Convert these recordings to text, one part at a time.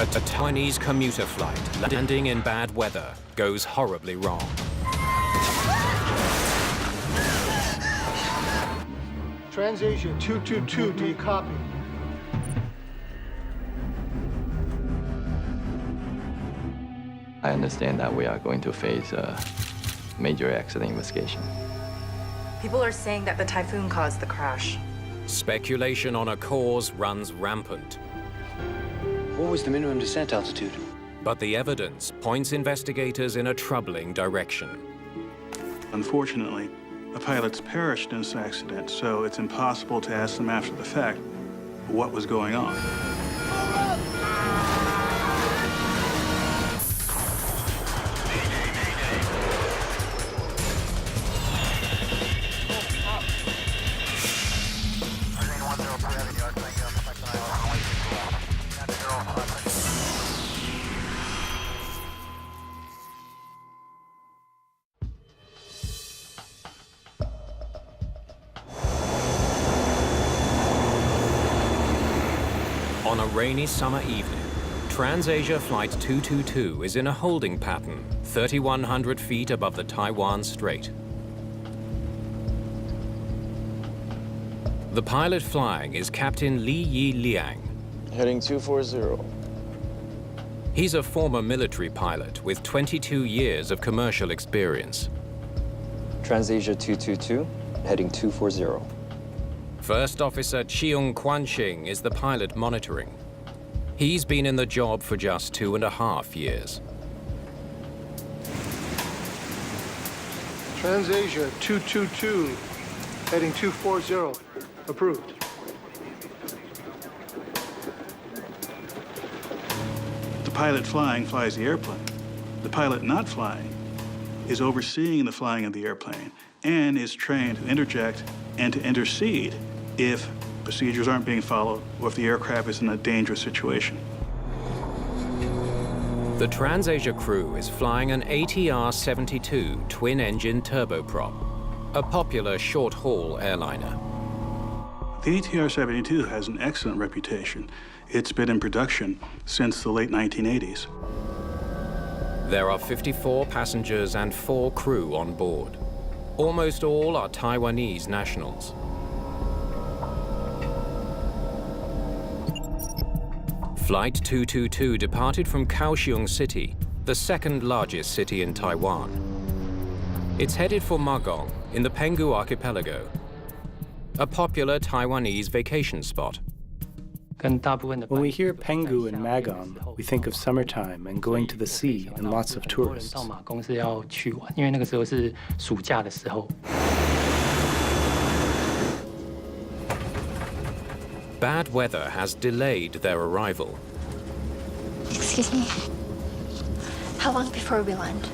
A Taiwanese commuter flight landing in bad weather goes horribly wrong. TransAsia 222, do you copy? I understand that we are going to face a major accident investigation. People are saying that the typhoon caused the crash. Speculation on a cause runs rampant. What was the minimum descent altitude? But the evidence points investigators in a troubling direction. Unfortunately, the pilots perished in this accident, so it's impossible to ask them after the fact what was going on. On a rainy summer evening, TransAsia Flight 222 is in a holding pattern 3,100 feet above the Taiwan Strait. The pilot flying is Captain Li Yi Liang. Heading 240. He's a former military pilot with 22 years of commercial experience. TransAsia 222, heading 240. First Officer Cheung Kwanshing is the pilot monitoring. He's been in the job for just 2.5 years. TransAsia 222, heading 240. Approved. The pilot flying flies the airplane. The pilot not flying is overseeing the flying of the airplane and is trained to interject and to intercede if procedures aren't being followed or if the aircraft is in a dangerous situation. The TransAsia crew is flying an ATR-72 twin-engine turboprop, a popular short-haul airliner. The ATR-72 has an excellent reputation. It's been in production since the late 1980s. There are 54 passengers and 4 crew on board. Almost all are Taiwanese nationals. Flight 222 departed from Kaohsiung City, the second largest city in Taiwan. It's headed for Magong in the Penghu Archipelago, a popular Taiwanese vacation spot. When we hear Penghu and Magong, we think of summertime and going to the sea and lots of tourists. Bad weather has delayed their arrival. Excuse me. How long before we land?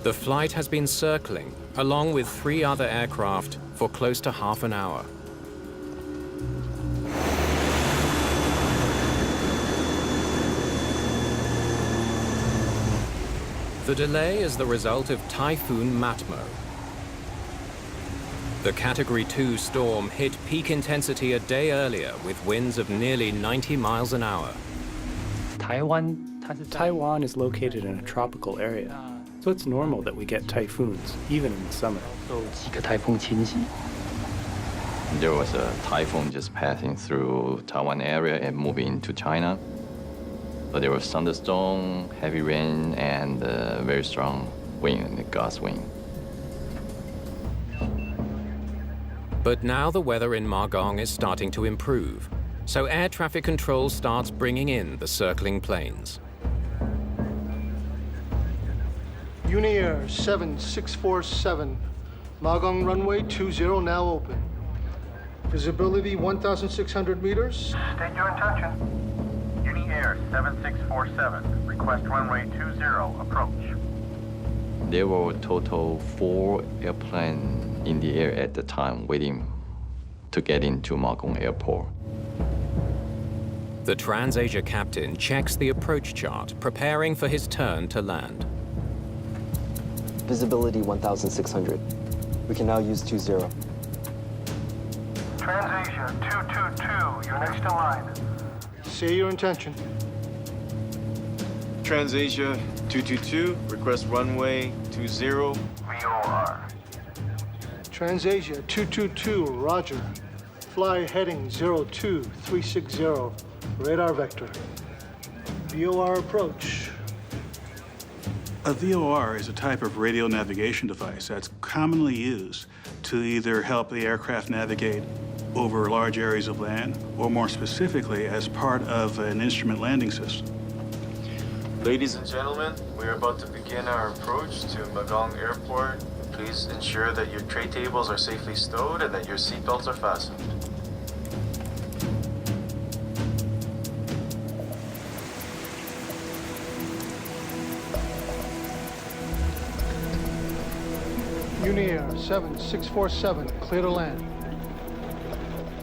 The flight has been circling, along with 3 other aircraft, for close to half an hour. The delay is the result of Typhoon Matmo. The Category 2 storm hit peak intensity a day earlier with winds of nearly 90 miles an hour. Taiwan is located in a tropical area, so it's normal that we get typhoons, even in the summer. There was a typhoon just passing through Taiwan area and moving to China. So there was thunderstorm, heavy rain, and very strong wind, gust wind. But now the weather in Magong is starting to improve, so air traffic control starts bringing in the circling planes. Uniair 7647, Magong runway 20 now open. Visibility 1,600 meters. State your intention. Uniair 7647, request runway 20, approach. There were total 4 airplanes in the air at the time waiting to get into Magong Airport. The TransAsia captain checks the approach chart, preparing for his turn to land. Visibility 1,600. We can now use 20. TransAsia 222, you're next in line. Say your intention. TransAsia 222, request runway 20. VOR. TransAsia 222, roger. Fly heading 02360, radar vector. VOR approach. A VOR is a type of radio navigation device that's commonly used to either help the aircraft navigate over large areas of land, or more specifically, as part of an instrument landing system. Ladies and gentlemen, we are about to begin our approach to Magong Airport. Please ensure that your tray tables are safely stowed and that your seatbelts are fastened. Uniair 7647, clear to land.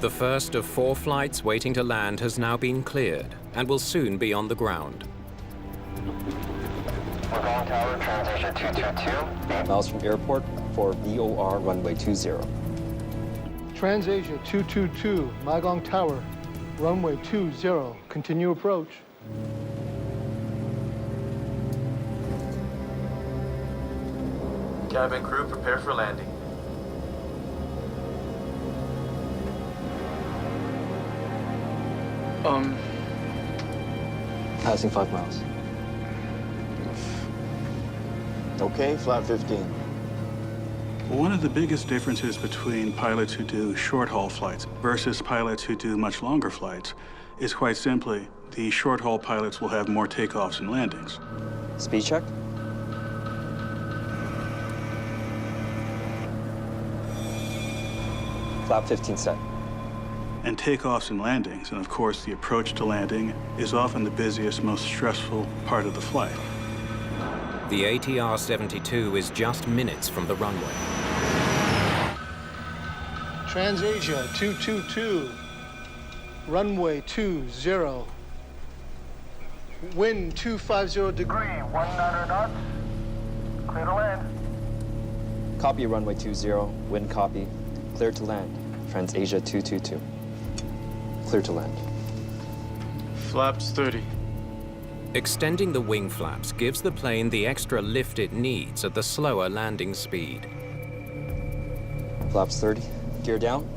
The first of 4 flights waiting to land has now been cleared and will soon be on the ground. Magong Tower, TransAsia 222. 8 miles from airport for VOR runway 20. TransAsia 222, Magong Tower, runway 20, continue approach. Cabin crew, prepare for landing. Passing 5 miles. Okay, flat 15. One of the biggest differences between pilots who do short-haul flights versus pilots who do much longer flights is quite simply the short-haul pilots will have more takeoffs and landings. Speed check. Flap 15 set. And takeoffs and landings, and of course the approach to landing, is often the busiest, most stressful part of the flight. The ATR-72 is just minutes from the runway. TransAsia 222, runway 20. Wind 250 degree. 1 knot or knots. Clear to land. Copy runway 20, wind copy. Clear to land. TransAsia 222. Clear to land. Flaps 30. Extending the wing flaps gives the plane the extra lift it needs at the slower landing speed. Flaps 30. Gear down.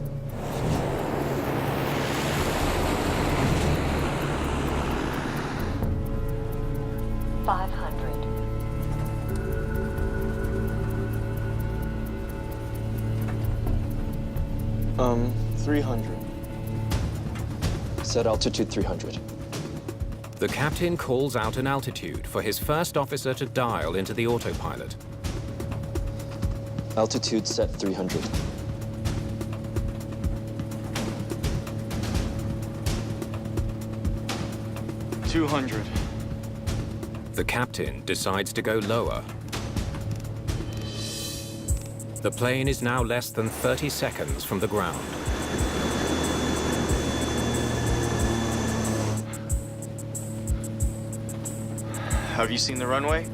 Um, 300. Set altitude 300. The captain calls out an altitude for his first officer to dial into the autopilot. Altitude set 300. $200. The captain decides to go lower. The plane is now less than 30 seconds from the ground. Have you seen the runway?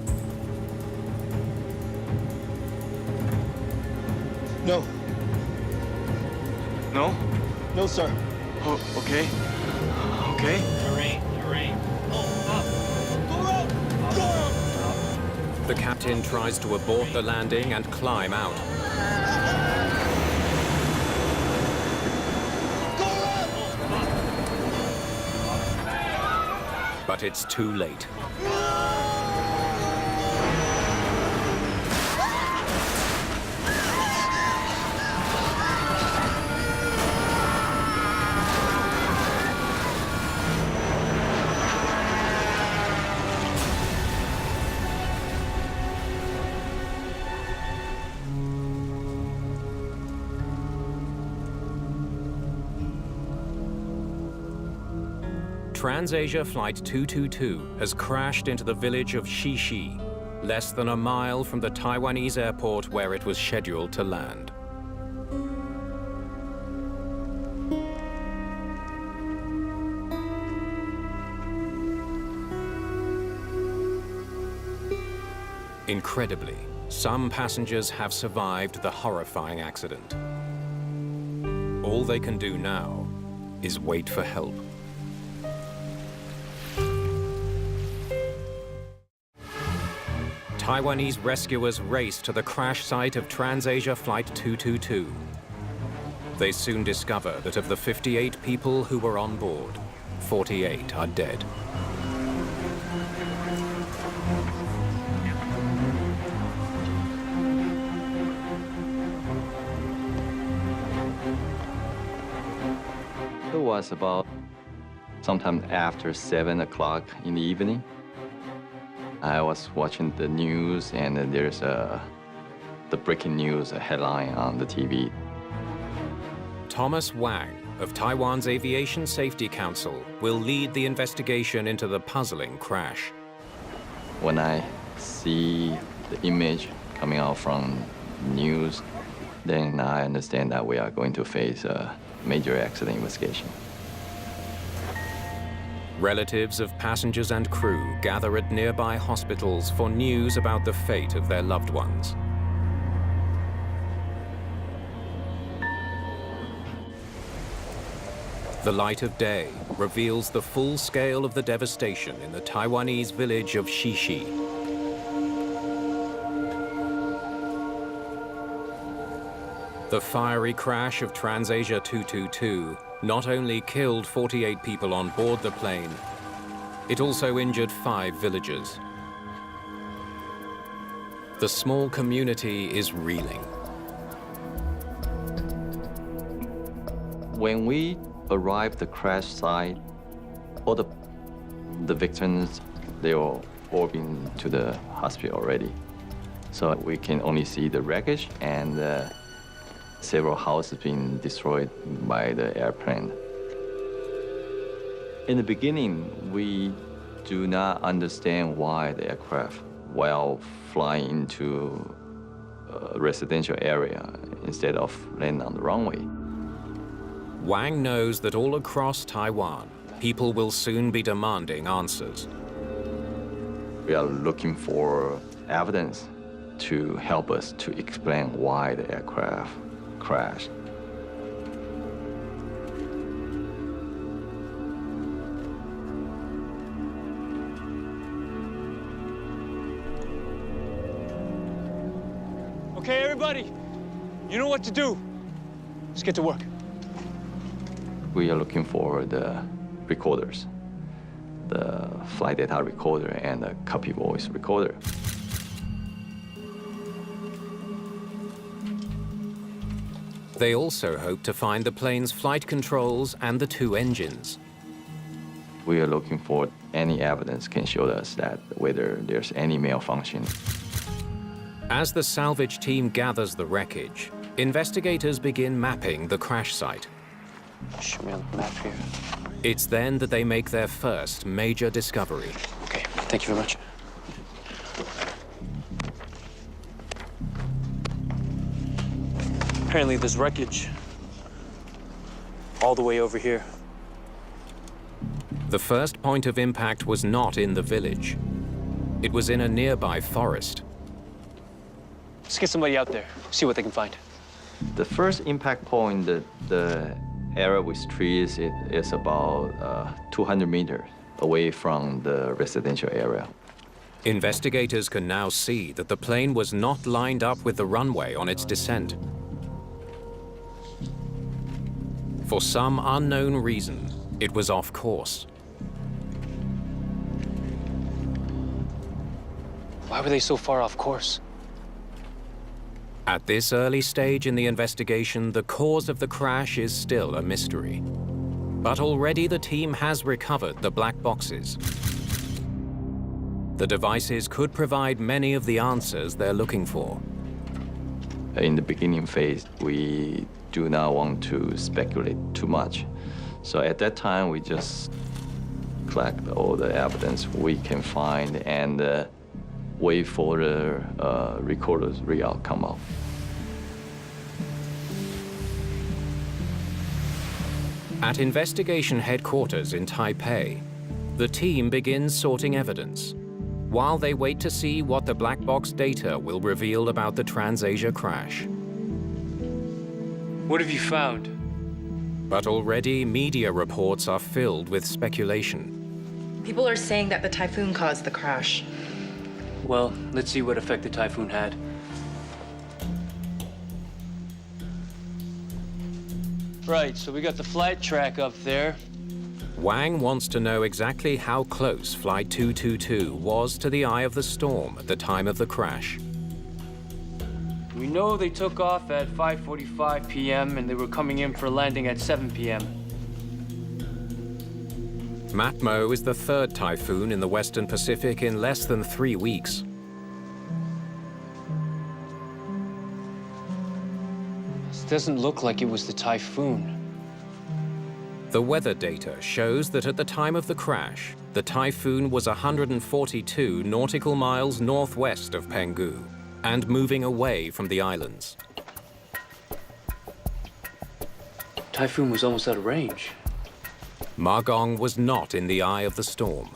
No. No? No, sir. Oh, okay. Okay. The captain tries to abort the landing and climb out. But it's too late. TransAsia Flight 222 has crashed into the village of Shishi, less than a mile from the Taiwanese airport where it was scheduled to land. Incredibly, some passengers have survived the horrifying accident. All they can do now is wait for help. Taiwanese rescuers race to the crash site of TransAsia Flight 222. They soon discover that of the 58 people who were on board, 48 are dead. It was about sometime after 7 o'clock in the evening. I was watching the news, and there's the breaking news headline on the TV. Thomas Wang of Taiwan's Aviation Safety Council will lead the investigation into the puzzling crash. When I see the image coming out from news, then I understand that we are going to face a major accident investigation. Relatives of passengers and crew gather at nearby hospitals for news about the fate of their loved ones. The light of day reveals the full scale of the devastation in the Taiwanese village of Xixi. The fiery crash of TransAsia 222 not only killed 48 people on board the plane, it also injured 5 villagers. The small community is reeling. When we arrived at the crash site, all the victims, they were all been to the hospital already. So we can only see the wreckage and several houses being destroyed by the airplane. In the beginning, we do not understand why the aircraft, while flying into a residential area instead of landing on the runway. Wang knows that all across Taiwan, people will soon be demanding answers. We are looking for evidence to help us to explain why the aircraft crashed. Okay, everybody, you know what to do. Let's get to work. We are looking for the recorders, the flight data recorder and the copy voice recorder. They also hope to find the plane's flight controls and the 2 engines. We are looking for any evidence can show us that whether there's any malfunction. As the salvage team gathers the wreckage, investigators begin mapping the crash site. Show me on the map here. It's then that they make their first major discovery. Okay, thank you very much. Apparently there's wreckage all the way over here. The first point of impact was not in the village. It was in a nearby forest. Let's get somebody out there, see what they can find. The first impact point, the area with trees, it is about 200 meters away from the residential area. Investigators can now see that the plane was not lined up with the runway on its descent. For some unknown reason, it was off course. Why were they so far off course? At this early stage in the investigation, the cause of the crash is still a mystery. But already the team has recovered the black boxes. The devices could provide many of the answers they're looking for. In the beginning phase, we do not want to speculate too much. So at that time, we just collect all the evidence we can find and wait for the recorder's readout come out. At investigation headquarters in Taipei, the team begins sorting evidence, while they wait to see what the black box data will reveal about the TransAsia crash. What have you found? But already media reports are filled with speculation. People are saying that the typhoon caused the crash. Well, let's see what effect the typhoon had. Right, so we got the flight track up there. Wang wants to know exactly how close Flight 222 was to the eye of the storm at the time of the crash. We know they took off at 5:45 p.m. and they were coming in for landing at 7 p.m. Matmo is the third typhoon in the Western Pacific in less than 3 weeks. This doesn't look like it was the typhoon. The weather data shows that at the time of the crash, the typhoon was 142 nautical miles northwest of Penghu and moving away from the islands. Typhoon was almost out of range. Magong was not in the eye of the storm.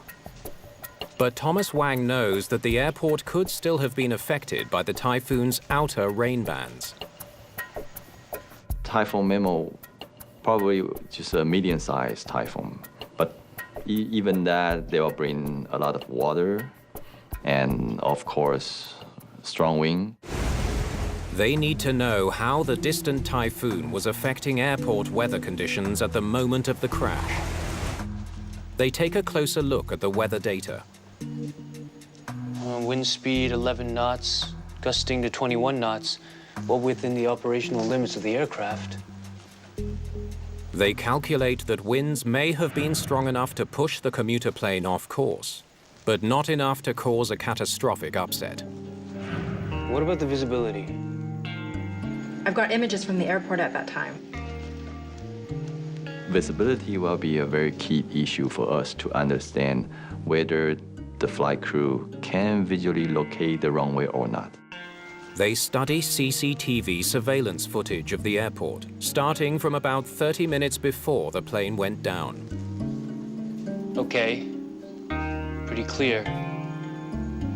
But Thomas Wang knows that the airport could still have been affected by the typhoon's outer rain bands. Typhoon Memo, probably just a medium-sized typhoon, but even that, they will bring a lot of water and, of course, strong wind. They need to know how the distant typhoon was affecting airport weather conditions at the moment of the crash. They take a closer look at the weather data. Wind speed 11 knots, gusting to 21 knots, well within the operational limits of the aircraft. They calculate that winds may have been strong enough to push the commuter plane off course, but not enough to cause a catastrophic upset. What about the visibility? I've got images from the airport at that time. Visibility will be a very key issue for us to understand whether the flight crew can visually locate the runway or not. They study CCTV surveillance footage of the airport, starting from about 30 minutes before the plane went down. Okay, pretty clear.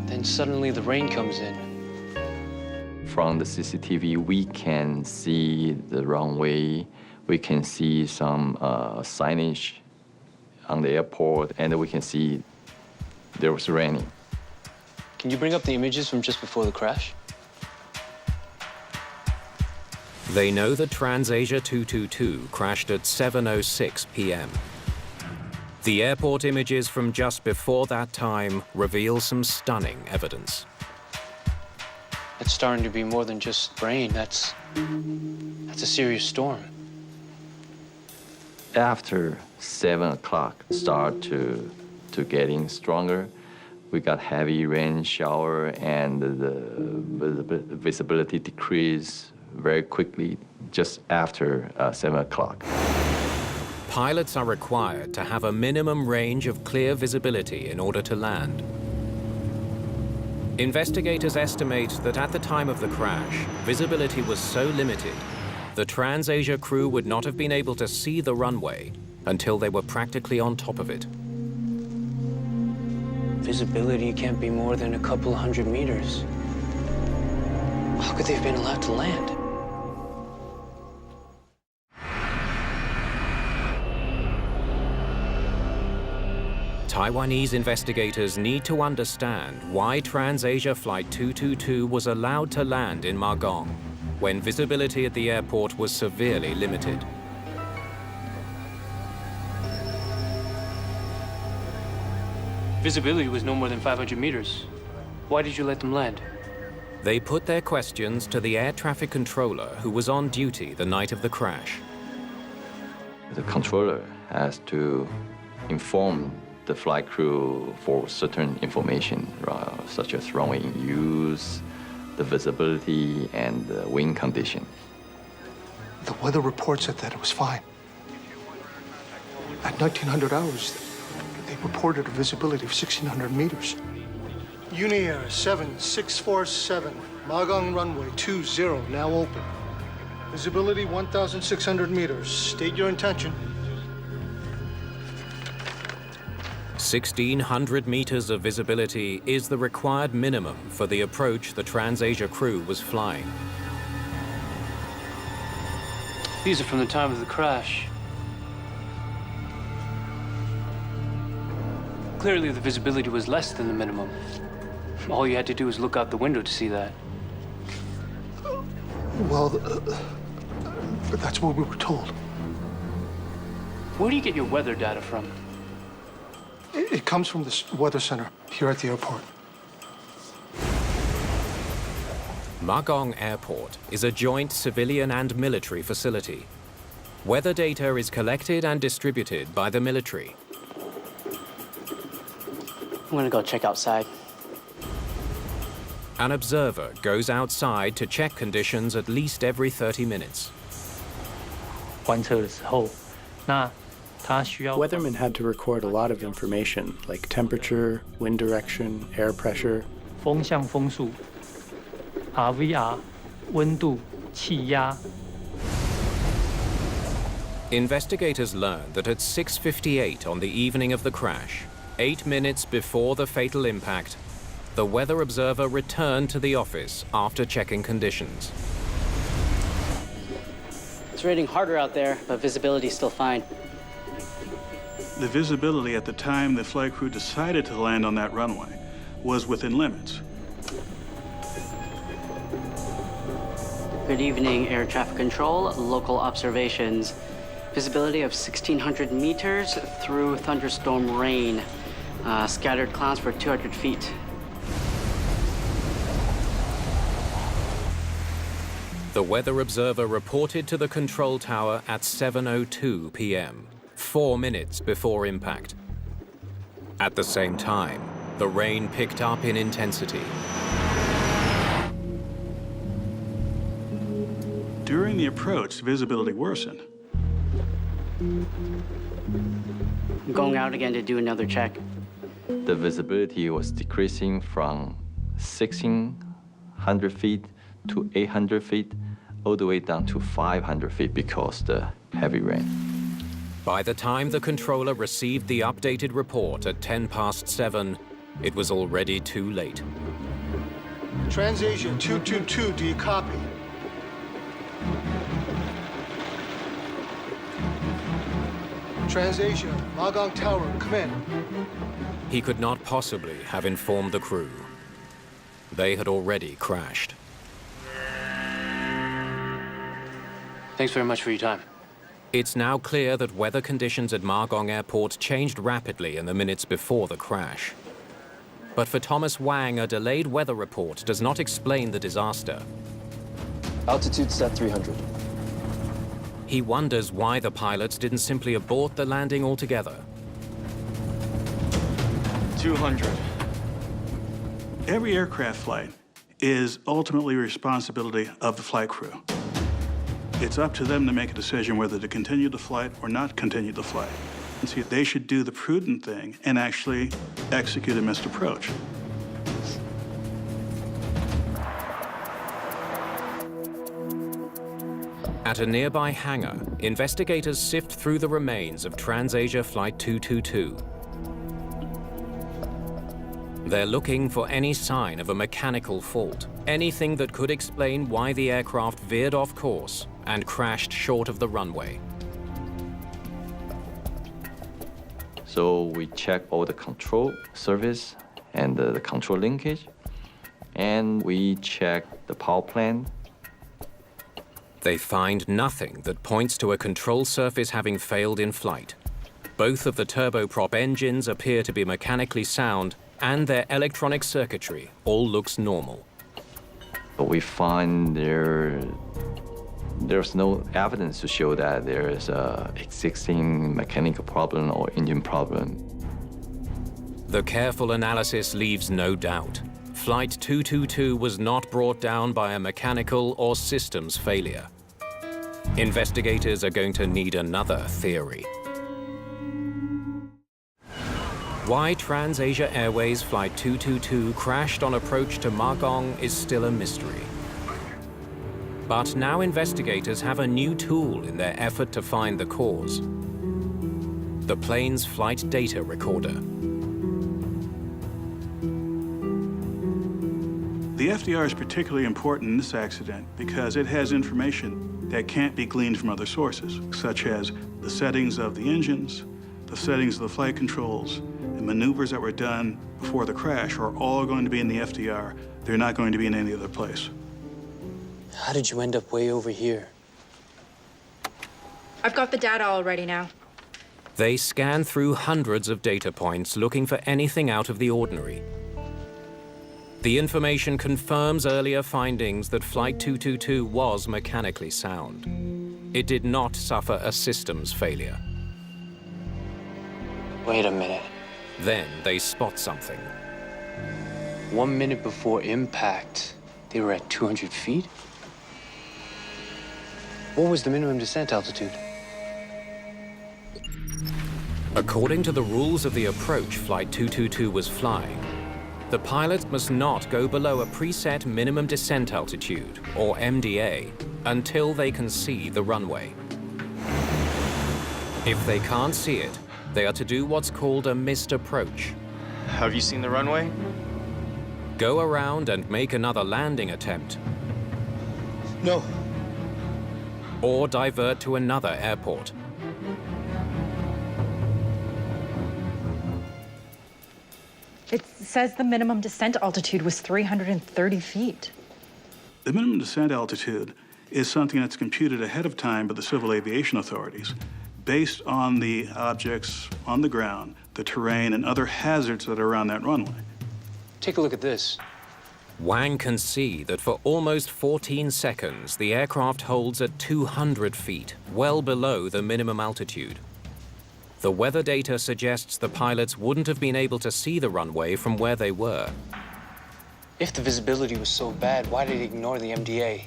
Then suddenly the rain comes in. From the CCTV, we can see the runway, we can see some signage on the airport, and we can see there was raining. Can you bring up the images from just before the crash? They know that TransAsia 222 crashed at 7:06 p.m. The airport images from just before that time reveal some stunning evidence. It's starting to be more than just rain. That's a serious storm. After 7 o'clock, start to getting stronger. We got heavy rain shower, and the visibility decreased very quickly just after 7 o'clock. Pilots are required to have a minimum range of clear visibility in order to land. Investigators estimate that at the time of the crash, visibility was so limited, the TransAsia crew would not have been able to see the runway until they were practically on top of it. Visibility can't be more than a couple hundred meters. How could they have been allowed to land? Taiwanese investigators need to understand why TransAsia Flight 222 was allowed to land in Magong when visibility at the airport was severely limited. Visibility was no more than 500 meters. Why did you let them land? They put their questions to the air traffic controller who was on duty the night of the crash. The controller has to inform the flight crew for certain information, such as runway in use, the visibility, and the wind condition. The weather report said that it was fine. At 1900 hours, they reported a visibility of 1,600 meters. Uniair 7647, Magong runway 20, now open. Visibility 1,600 meters. State your intention. 1,600 meters of visibility is the required minimum for the approach the TransAsia crew was flying. These are from the time of the crash. Clearly, the visibility was less than the minimum. All you had to do was look out the window to see that. Well, that's what we were told. Where do you get your weather data from? It comes from the weather center here at the airport. Magong Airport is a joint civilian and military facility. Weather data is collected and distributed by the military. I'm gonna go check outside. An observer goes outside to check conditions at least every 30 minutes. 观测的时候，那他需要 Weathermen had to record a lot of information like temperature, wind direction, air pressure. 风向风速 RVR 温度气压 Investigators learned that at 6:58 on the evening of the crash, 8 minutes before the fatal impact, the weather observer returned to the office after checking conditions. It's raining harder out there, but visibility's still fine. The visibility at the time the flight crew decided to land on that runway was within limits. Good evening, air traffic control, local observations. Visibility of 1,600 meters through thunderstorm rain. Scattered clouds for 200 feet. The weather observer reported to the control tower at 7:02 p.m., 4 minutes before impact. At the same time, the rain picked up in intensity. During the approach, visibility worsened. I'm going out again to do another check. The visibility was decreasing from 1,600 feet to 800 feet, all the way down to 500 feet because of the heavy rain. By the time the controller received the updated report at 7:10, it was already too late. TransAsia 222, do you copy? TransAsia, Magong Tower, come in. He could not possibly have informed the crew. They had already crashed. Thanks very much for your time. It's now clear that weather conditions at Magong Airport changed rapidly in the minutes before the crash. But for Thomas Wang, a delayed weather report does not explain the disaster. Altitude set 300. He wonders why the pilots didn't simply abort the landing altogether. 200. Every aircraft flight is ultimately the responsibility of the flight crew. It's up to them to make a decision whether to continue the flight or not continue the flight. And see, they should do the prudent thing and actually execute a missed approach. At a nearby hangar, investigators sift through the remains of TransAsia Flight 222. They're looking for any sign of a mechanical fault, anything that could explain why the aircraft veered off course and crashed short of the runway. So we check all the control service and the control linkage, and we check the power plant. They find nothing that points to a control surface having failed in flight. Both of the turboprop engines appear to be mechanically sound, and their electronic circuitry all looks normal. But we find there's no evidence to show that there is a existing mechanical problem or engine problem. The careful analysis leaves no doubt. Flight 222 was not brought down by a mechanical or systems failure. Investigators are going to need another theory. Why TransAsia Airways Flight 222 crashed on approach to Magong is still a mystery. But now investigators have a new tool in their effort to find the cause: the plane's flight data recorder. The FDR is particularly important in this accident because it has information that can't be gleaned from other sources, such as the settings of the engines, the settings of the flight controls, The maneuvers that were done before the crash are all going to be in the FDR. They're not going to be in any other place. How did you end up way over here? I've got the data all ready now. They scan through hundreds of data points looking for anything out of the ordinary. The information confirms earlier findings that Flight 222 was mechanically sound. It did not suffer a systems failure. Wait a minute. Then they spot something. 1 minute before impact, they were at 200 feet? What was the minimum descent altitude? According to the rules of the approach Flight 222 was flying, the pilot must not go below a preset minimum descent altitude, or MDA, until they can see the runway. If they can't see it, they are to do what's called a missed approach. Have you seen the runway? Go around and make another landing attempt. No. Or divert to another airport. It says the minimum descent altitude was 330 feet. The minimum descent altitude is something that's computed ahead of time by the civil aviation authorities based on the objects on the ground, the terrain, and other hazards that are around that runway. Take a look at this. Wang can see that for almost 14 seconds, the aircraft holds at 200 feet, well below the minimum altitude. The weather data suggests the pilots wouldn't have been able to see the runway from where they were. If the visibility was so bad, why did they ignore the MDA?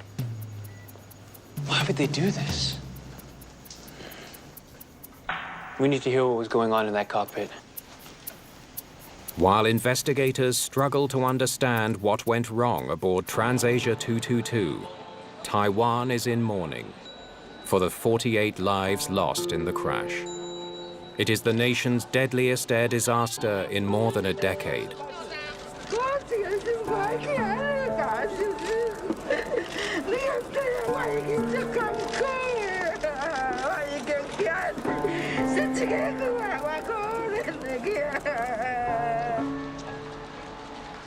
Why would they do this? We need to hear what was going on in that cockpit. While investigators struggle to understand what went wrong aboard TransAsia 222, Taiwan is in mourning for the 48 lives lost in the crash. It is the nation's deadliest air disaster in more than a decade.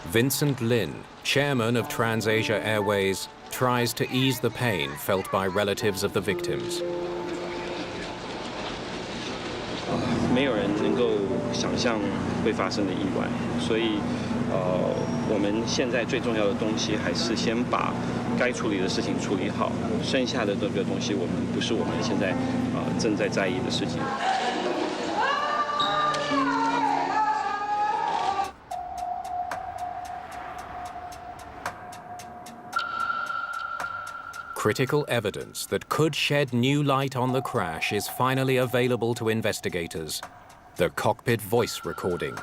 Vincent Lin, chairman of TransAsia Airways, tries to ease the pain felt by relatives of the victims. 没有人能够想象会发生的意外，所以我们现在最重要的东西还是先把该处理的事情处理好，剩下的这个东西不是我们现在正在在意的事情。 Critical evidence that could shed new light on the crash is finally available to investigators. The cockpit voice recording.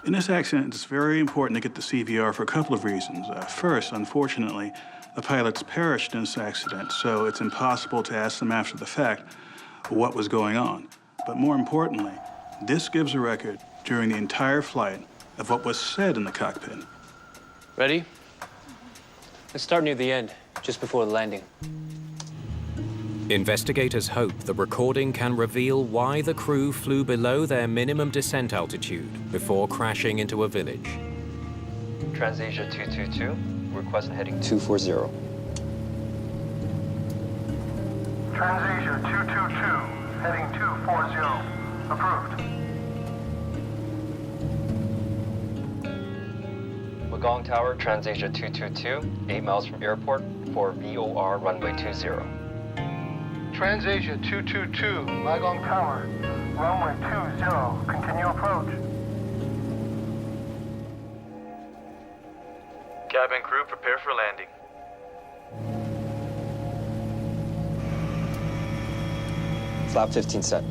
In this accident, it's very important to get the CVR for a couple of reasons. First, unfortunately, the pilots perished in this accident, so it's impossible to ask them after the fact what was going on. But more importantly, this gives a record during the entire flight of what was said in the cockpit. Ready? Let's start near the end, just before the landing. Investigators hope the recording can reveal why the crew flew below their minimum descent altitude before crashing into a village. TransAsia 222, request heading 240. TransAsia 222, heading 240. Approved. Magong Tower, TransAsia 222, 8 miles from airport for VOR runway 20. TransAsia 222, Magong Tower, runway 20. Continue approach. Cabin crew, prepare for landing. Flap 15 set.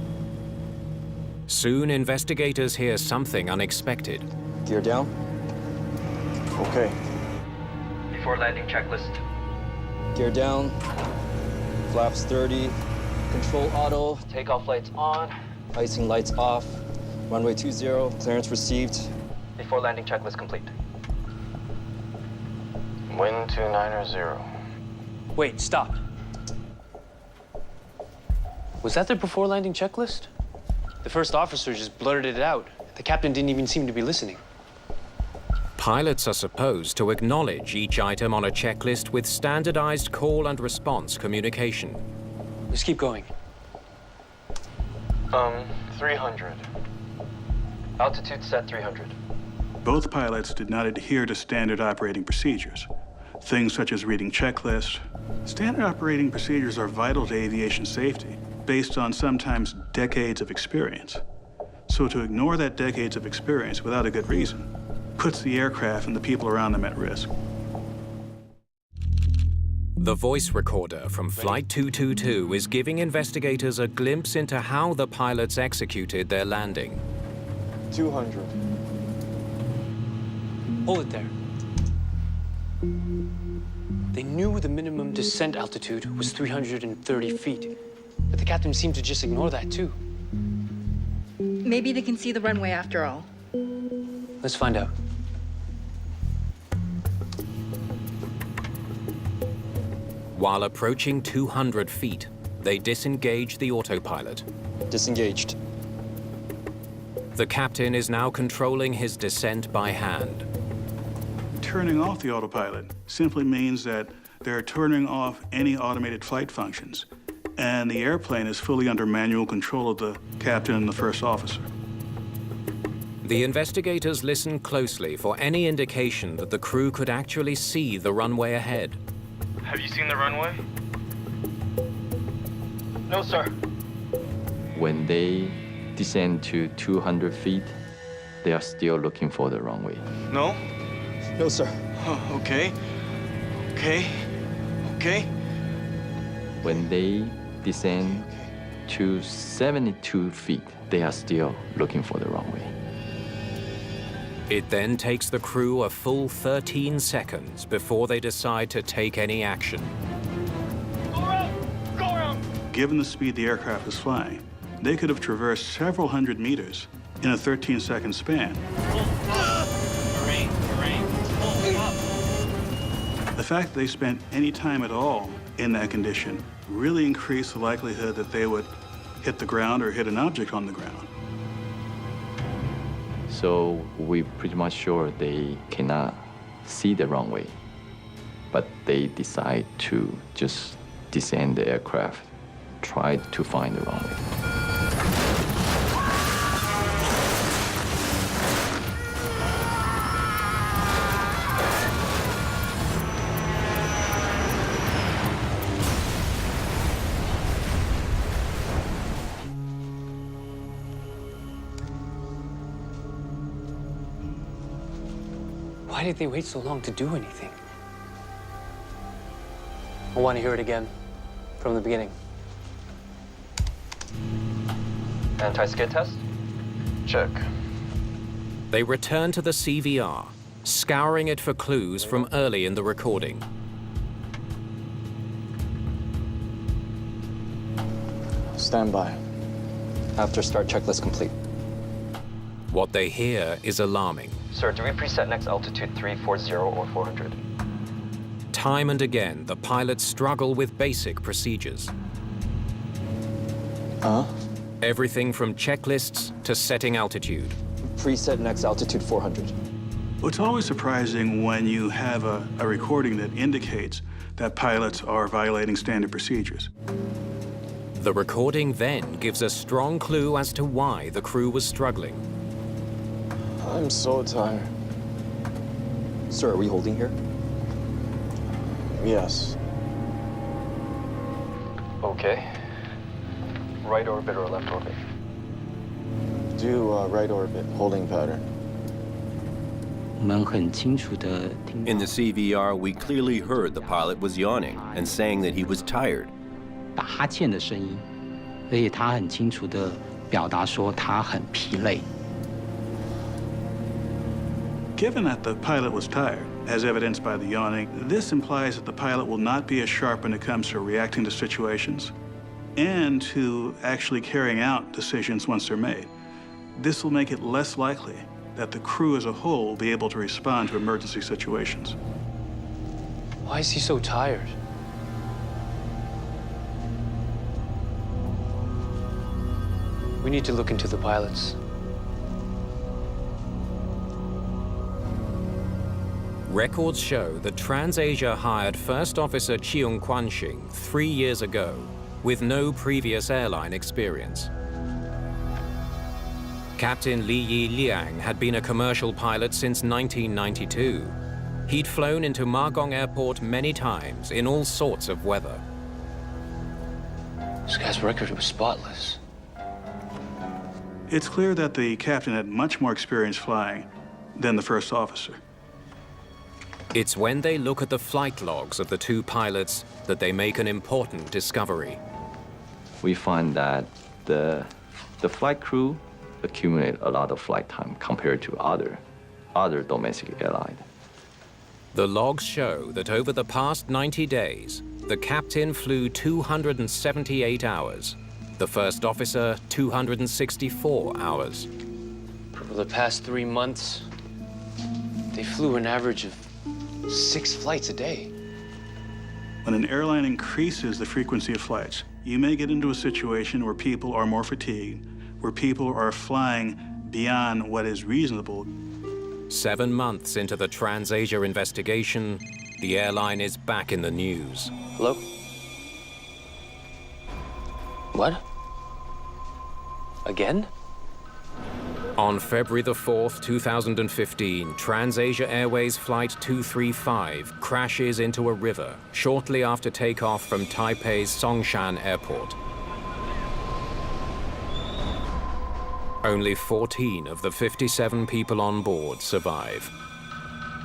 Soon, investigators hear something unexpected. Gear down. Okay. Before landing checklist. Gear down. Flaps 30. Control auto. Takeoff lights on. Icing lights off. Runway 20. Clearance received. Before landing checklist complete. Wind 290. Wait, stop. Was that their before landing checklist? The first officer just blurted it out. The captain didn't even seem to be listening. Pilots are supposed to acknowledge each item on a checklist with standardized call and response communication. Let's keep going. 300. Altitude set 300. Both pilots did not adhere to standard operating procedures. Things such as reading checklists. Standard operating procedures are vital to aviation safety, based on sometimes decades of experience. So to ignore that decades of experience without a good reason puts the aircraft and the people around them at risk. The voice recorder from Flight 222 is giving investigators a glimpse into how the pilots executed their landing. 200. Hold it there. They knew the minimum descent altitude was 330 feet, but the captain seemed to just ignore that too. Maybe they can see the runway after all. Let's find out. While approaching 200 feet, they disengage the autopilot. Disengaged. The captain is now controlling his descent by hand. Turning off the autopilot simply means that they're turning off any automated flight functions, and the airplane is fully under manual control of the captain and the first officer. The investigators listen closely for any indication that the crew could actually see the runway ahead. Have you seen the runway? No, sir. When they descend to 200 feet, they are still looking for the runway. No? No, sir. Oh, okay. Okay. Okay. When they descend to 72 feet, they are still looking for the runway. It then takes the crew a full 13 seconds before they decide to take any action. Go around! Go around! Given the speed the aircraft was flying, they could have traversed several hundred meters in a 13-second span. The fact that they spent any time at all in that condition really increased the likelihood that they would hit the ground or hit an object on the ground. So we're pretty much sure they cannot see the runway, but they decide to just descend the aircraft, try to find the runway. Why did they wait so long to do anything? I want to hear it again, from the beginning. Anti-skid test? Check. They return to the CVR, scouring it for clues from early in the recording. Stand by. After start checklist complete. What they hear is alarming. Sir, do we preset next altitude 340 or 400? Time and again, the pilots struggle with basic procedures. Everything from checklists to setting altitude. Preset next altitude 400. Well, it's always surprising when you have a recording that indicates that pilots are violating standard procedures. The recording then gives a strong clue as to why the crew was struggling. I'm so tired. Sir, are we holding here? Yes. Okay. Right orbit or left orbit? Do right orbit, holding pattern. In the CVR, we clearly heard the pilot was yawning and saying that he was tired. Given that the pilot was tired, as evidenced by the yawning, this implies that the pilot will not be as sharp when it comes to reacting to situations and to actually carrying out decisions once they're made. This will make it less likely that the crew as a whole will be able to respond to emergency situations. Why is he so tired? We need to look into the pilots. Records show that TransAsia hired First Officer Cheung Kwanxing 3 years ago with no previous airline experience. Captain Li Yi Liang had been a commercial pilot since 1992. He'd flown into Magong Airport many times in all sorts of weather. This guy's record was spotless. It's clear that the captain had much more experience flying than the first officer. It's when they look at the flight logs of the two pilots that they make an important discovery. We find that the flight crew accumulate a lot of flight time compared to other domestic airlines. The logs show that over the past 90 days, the captain flew 278 hours, the first officer 264 hours. For the past 3 months, they flew an average of 6 flights a day. When an airline increases the frequency of flights, you may get into a situation where people are more fatigued, where people are flying beyond what is reasonable. 7 months into the TransAsia investigation, the airline is back in the news. Hello? What? Again? On February the 4th, 2015, TransAsia Airways Flight 235 crashes into a river shortly after takeoff from Taipei's Songshan Airport. Only 14 of the 57 people on board survive.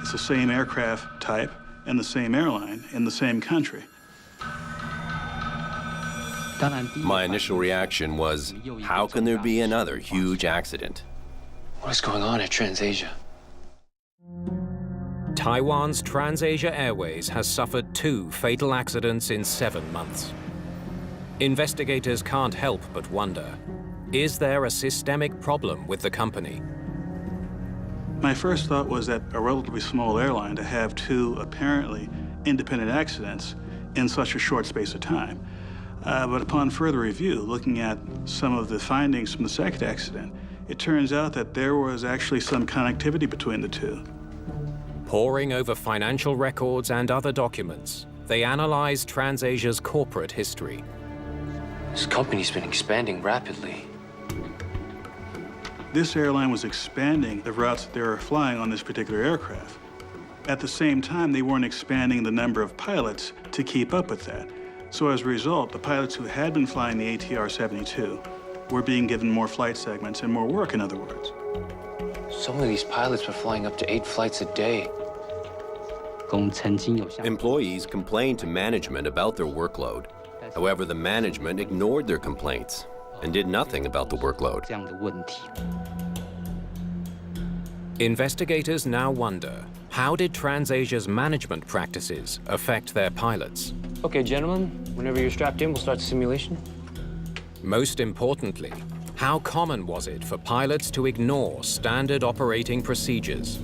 It's the same aircraft type and the same airline in the same country. My initial reaction was, how can there be another huge accident? What is going on at TransAsia? Taiwan's TransAsia Airways has suffered 2 fatal accidents in 7 months. Investigators can't help but wonder, is there a systemic problem with the company? My first thought was that a relatively small airline to have 2 apparently independent accidents in such a short space of time. But upon further review, looking at some of the findings from the second accident, it turns out that there was actually some connectivity between the 2. Poring over financial records and other documents, they analyzed TransAsia's corporate history. This company's been expanding rapidly. This airline was expanding the routes that they were flying on this particular aircraft. At the same time, they weren't expanding the number of pilots to keep up with that. So as a result, the pilots who had been flying the ATR-72 were being given more flight segments and more work, in other words. Some of these pilots were flying up to 8 flights a day. Employees complained to management about their workload. However, the management ignored their complaints and did nothing about the workload. Investigators now wonder, how did TransAsia's management practices affect their pilots? Okay, gentlemen, whenever you're strapped in, we'll start the simulation. Most importantly, how common was it for pilots to ignore standard operating procedures?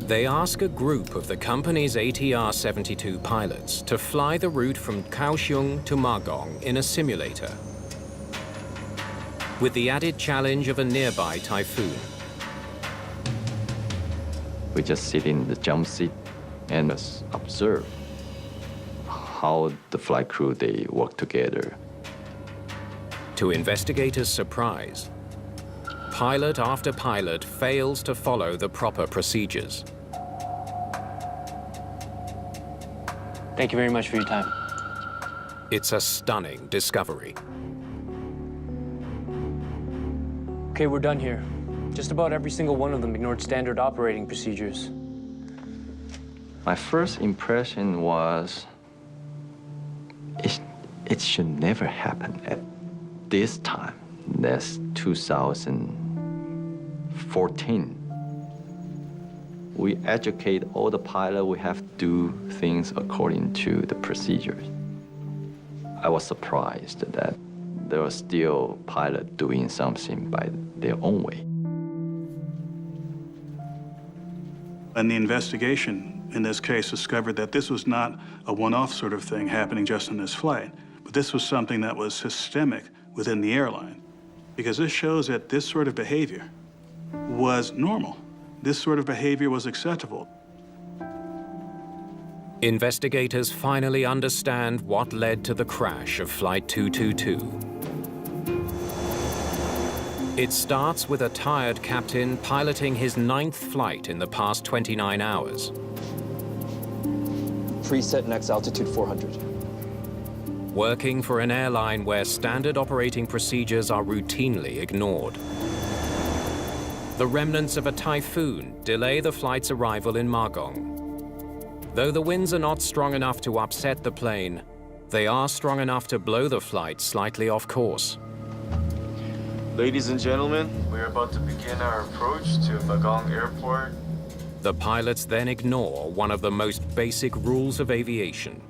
They ask a group of the company's ATR-72 pilots to fly the route from Kaohsiung to Magong in a simulator, with the added challenge of a nearby typhoon. We just sit in the jump seat and just observe how the flight crew, they work together. To investigators' surprise, pilot after pilot fails to follow the proper procedures. Thank you very much for your time. It's a stunning discovery. Okay, we're done here. Just about every single one of them ignored standard operating procedures. My first impression was, it should never happen at this time. That's 2014. We educate all the pilots, we have to do things according to the procedures. I was surprised that there were still pilots doing something by their own way. And the investigation, in this case, discovered that this was not a one-off sort of thing happening just on this flight, but this was something that was systemic within the airline. Because this shows that this sort of behavior was normal. this sort of behavior was acceptable. Investigators finally understand what led to the crash of Flight 222. It starts with a tired captain piloting his 9th flight in the past 29 hours. Preset next altitude 400. Working for an airline where standard operating procedures are routinely ignored. The remnants of a typhoon delay the flight's arrival in Magong. Though the winds are not strong enough to upset the plane, they are strong enough to blow the flight slightly off course. Ladies and gentlemen, we are about to begin our approach to Magong Airport. The pilots then ignore one of the most basic rules of aviation.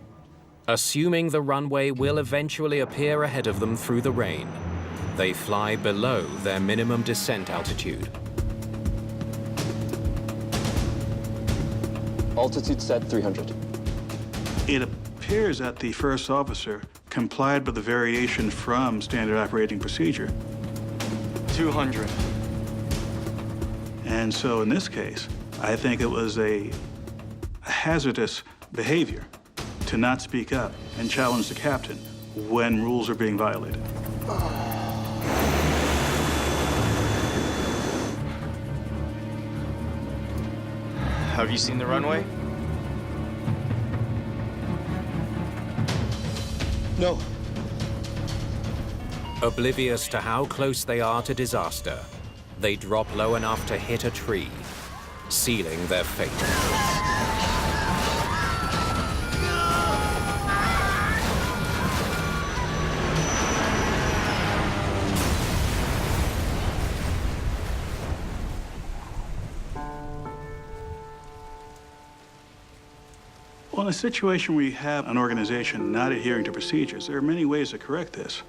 Assuming the runway will eventually appear ahead of them through the rain, they fly below their minimum descent altitude. Altitude set 300. It appears that the first officer complied with the variation from standard operating procedure. 200. And so in this case, I think it was a hazardous behavior to not speak up and challenge the captain when rules are being violated. Have you seen the runway? No. Oblivious to how close they are to disaster, they drop low enough to hit a tree, sealing their fate. Well, in a situation where you have an organization not adhering to procedures, there are many ways to correct this.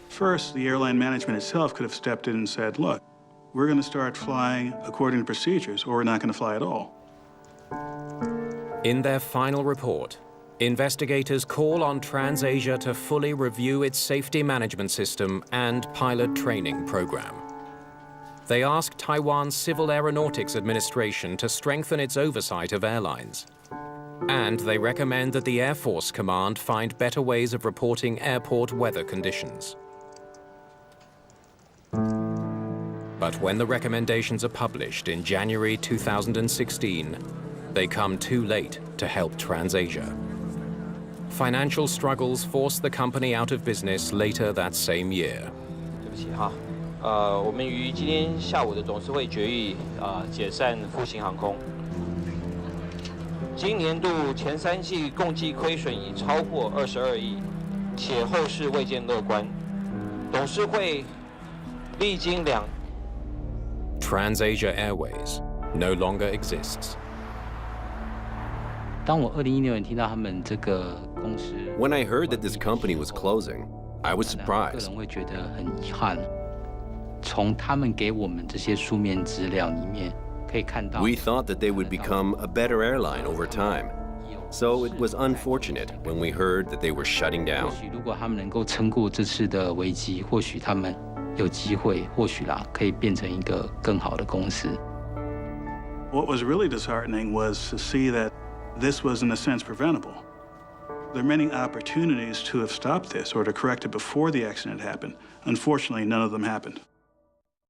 First, the airline management itself could have stepped in and said, look, we're going to start flying according to procedures, or we're not going to fly at all. In their final report, investigators call on TransAsia to fully review its safety management system and pilot training program. They ask Taiwan's Civil Aeronautics Administration to strengthen its oversight of airlines. And they recommend that the Air Force Command find better ways of reporting airport weather conditions. But when the recommendations are published in January 2016, they come too late to help TransAsia. Financial struggles forced the company out of business later that same year. 对不起哈，我们于今天下午的董事会决议解散复兴航空。今年度前3季共计亏损已超过22亿，且后市未见乐观。董事会历经TransAsia Airways no longer exists. 当我2016年听到他们这个公司 When I heard that this company was closing, I was 个 surprised. 人会觉得很遗憾。从他们给我们这些书面资料里面。 We thought that they would become a better airline over time. So it was unfortunate when we heard that they were shutting down. 或许如果他们能够撑过这次的危机，或许他们有机会，或许啦，可以变成一个更好的公司。 What was really disheartening was to see that this was in a sense preventable. There are many opportunities to have stopped this or to correct it before the accident happened. Unfortunately, none of them happened.